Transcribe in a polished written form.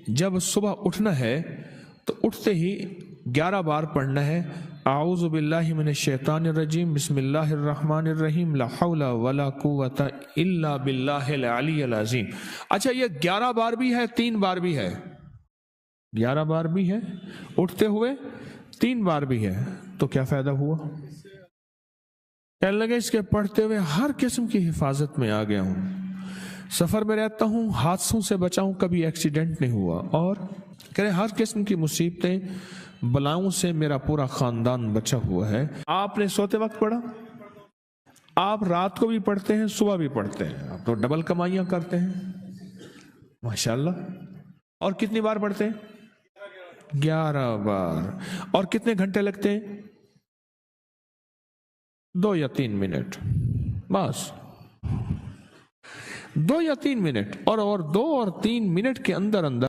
جب صبح اٹھنا ہے تو اٹھتے ہی 11 بار پڑھنا ہے اعوذ باللہ من الشیطان الرجیم بسم اللہ الرحمن الرحیم لا حول ولا قوت الا باللہ العلی العظیم۔ اچھا یہ 11 بار بھی ہے 3 بار بھی ہے؟ 11 بار بھی ہے اٹھتے ہوئے، 3 بار بھی ہے، تو کیا فائدہ ہوا؟ کہنے لگے اس کے پڑھتے ہوئے ہر قسم کی حفاظت میں آ گیا ہوں، سفر میں رہتا ہوں، حادثوں سے بچا ہوں، کبھی ایکسیڈنٹ نہیں ہوا، اور کہہ رہے ہر قسم کی مصیبتیں بلاؤں سے میرا پورا خاندان بچا ہوا ہے۔ آپ نے سوتے وقت پڑھا، آپ رات کو بھی پڑھتے ہیں، صبح بھی پڑھتے ہیں، آپ تو ڈبل کمائیاں کرتے ہیں ماشاءاللہ۔ اور کتنی بار پڑھتے ہیں؟ 11 بار۔ اور کتنے گھنٹے لگتے ہیں؟ 2 یا 3 منٹ، بس 2 یا 3 منٹ، اور 2 اور 3 منٹ کے اندر